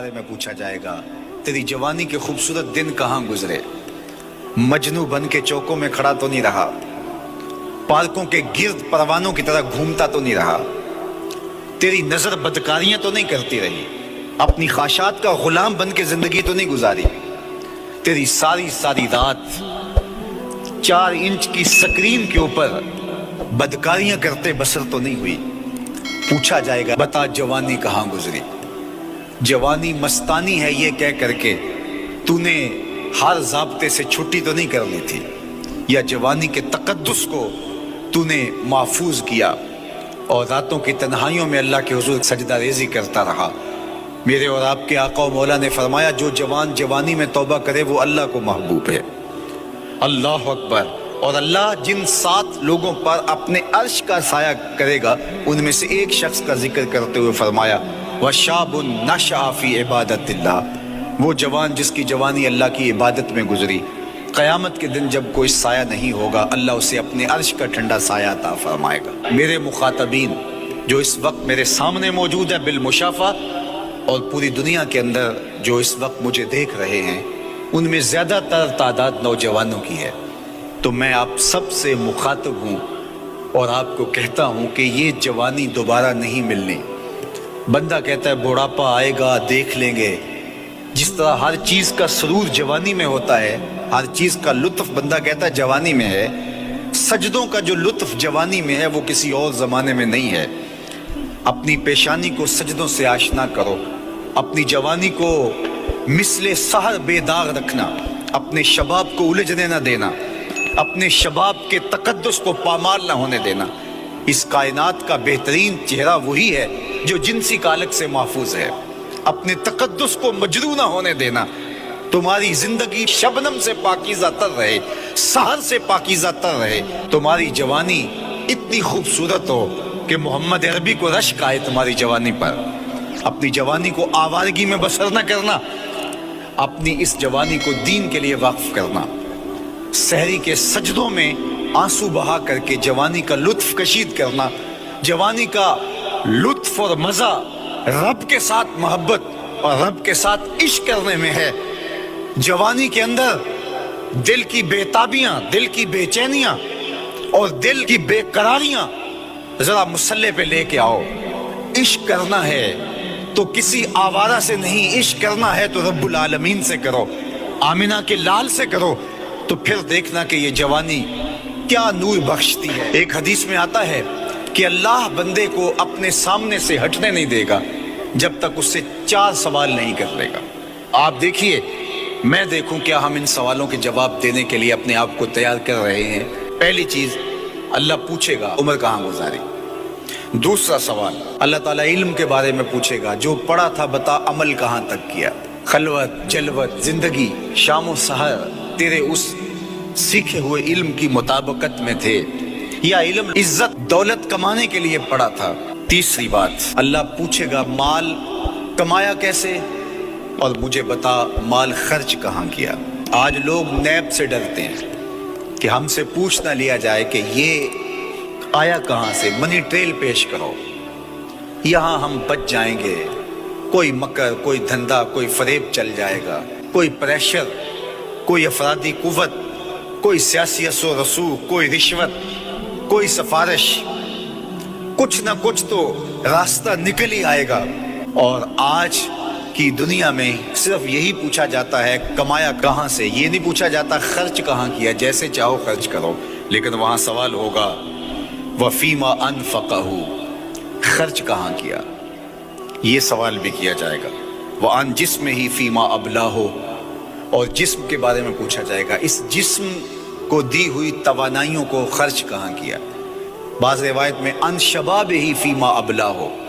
بارے میں پوچھا جائے گا، تیری جوانی کے خوبصورت دن کہاں گزرے؟ مجنو بن کے چوکوں میں کھڑا تو نہیں رہا، پارکوں کے گرد پروانوں کی طرح گھومتا تو نہیں رہا، تیری نظر بدکاریاں تو نہیں کرتی رہی، اپنی خواہشات کا غلام بن کے زندگی تو نہیں گزاری، تیری ساری رات 4 انچ کی سکرین کے اوپر بدکاریاں کرتے بسر تو نہیں ہوئی؟ پوچھا جائے گا بتا جوانی کہاں گزری؟ جوانی مستانی ہے یہ کہہ کر کے تو نے ہر ضابطے سے چھٹی تو نہیں کر لی تھی، یا جوانی کے تقدس کو تو نے محفوظ کیا اور راتوں کی تنہائیوں میں اللہ کے حضور سجدہ ریزی کرتا رہا؟ میرے اور آپ کے آقا و مولا نے فرمایا جو جوان جوانی میں توبہ کرے وہ اللہ کو محبوب ہے۔ اللہ اکبر۔ اور اللہ جن 7 لوگوں پر اپنے عرش کا سایہ کرے گا ان میں سے ایک شخص کا ذکر کرتے ہوئے فرمایا وَشَابٌ نَشَأَ فِي عِبَادَةِ اللَّهِ، وہ جوان جس کی جوانی اللہ کی عبادت میں گزری، قیامت کے دن جب کوئی سایہ نہیں ہوگا اللہ اسے اپنے عرش کا ٹھنڈا سایہ عطا فرمائے گا۔ میرے مخاطبین جو اس وقت میرے سامنے موجود ہے بالمشافہ اور پوری دنیا کے اندر جو اس وقت مجھے دیکھ رہے ہیں، ان میں زیادہ تر تعداد نوجوانوں کی ہے، تو میں آپ سب سے مخاطب ہوں اور آپ کو کہتا ہوں کہ یہ جوانی دوبارہ نہیں ملنی۔ بندہ کہتا ہے بڑھاپا آئے گا دیکھ لیں گے، جس طرح ہر چیز کا سرور جوانی میں ہوتا ہے، ہر چیز کا لطف بندہ کہتا ہے جوانی میں ہے، سجدوں کا جو لطف جوانی میں ہے وہ کسی اور زمانے میں نہیں ہے۔ اپنی پیشانی کو سجدوں سے آشنا کرو، اپنی جوانی کو مثل سحر بے داغ رکھنا، اپنے شباب کو الجھنے نہ دینا، اپنے شباب کے تقدس کو پامال نہ ہونے دینا۔ اس کائنات کا بہترین چہرہ وہی ہے جو جنسی کالک سے محفوظ ہے۔ اپنے تقدس کو مجروح نہ ہونے دینا۔ تمہاری زندگی شبنم سے پاکیزہ تر رہے، سحر سے پاکیزہ تر رہے، تمہاری جوانی اتنی خوبصورت ہو کہ محمد عربی کو رشک آئے تمہاری جوانی پر۔ اپنی جوانی کو آوارگی میں بسر نہ کرنا، اپنی اس جوانی کو دین کے لیے وقف کرنا۔ سحری کے سجدوں میں آنسو بہا کر کے جوانی کا لطف کشید کرنا۔ جوانی کا لطف اور مزہ رب کے ساتھ محبت اور رب کے ساتھ عشق کرنے میں ہے۔ جوانی کے اندر دل کی بے تابیاں، دل کی بے چینیاں اور دل کی بے قراریاں ذرا مسلح پہ لے کے آؤ۔ عشق کرنا ہے تو کسی آوارہ سے نہیں، عشق کرنا ہے تو رب العالمین سے کرو، آمنہ کے لال سے کرو، تو پھر دیکھنا کہ یہ جوانی کیا نور بخشتی ہے۔ ایک حدیث میں آتا ہے کہ اللہ بندے کو اپنے سامنے سے ہٹنے نہیں دے گا جب تک اس سے 4 سوال نہیں کر لے گا۔ آپ دیکھیے، میں دیکھوں کیا ہم ان سوالوں کے جواب دینے کے لیے اپنے آپ کو تیار کر رہے ہیں۔ پہلی چیز اللہ پوچھے گا عمر کہاں گزاری۔ دوسرا سوال اللہ تعالیٰ علم کے بارے میں پوچھے گا، جو پڑھا تھا بتا عمل کہاں تک کیا۔ خلوت جلوت زندگی شام و سحر تیرے اس سیکھے ہوئے علم کی مطابقت میں تھے یا علم عزت دولت کمانے کے لیے پڑھا تھا۔ تیسری بات اللہ پوچھے گا مال کمایا کیسے، اور مجھے بتا مال خرچ کہاں کیا۔ آج لوگ نیب سے ڈرتے ہیں کہ ہم سے پوچھ نہ لیا جائے کہ یہ آیا کہاں سے، منی ٹریل پیش کرو، یہاں ہم بچ جائیں گے۔ کوئی مکر، کوئی دھندا، کوئی فریب چل جائے گا، کوئی پریشر، کوئی افرادی قوت، کوئی سیاسی اثر و رسوخ، کوئی رشوت، کوئی سفارش، کچھ نہ کچھ تو راستہ نکل ہی آئے گا۔ اور آج کی دنیا میں صرف یہی پوچھا جاتا ہے کمایا کہاں سے، یہ نہیں پوچھا جاتا خرچ کہاں کیا۔ جیسے چاہو خرچ کرو، لیکن وہاں سوال ہوگا وَفِيمَا أَنفَقَهُ، خرچ کہاں کیا، یہ سوال بھی کیا جائے گا۔ وَعَنْ جِسْمِهِ فِيمَا أَبْلَاهُ، اور جسم کے بارے میں پوچھا جائے گا، اس جسم کو دی ہوئی توانائیوں کو خرچ کہاں کیا۔ بعض روایت میں عَنْ شَبَابِهِ فِيمَا أَبْلَاهُ،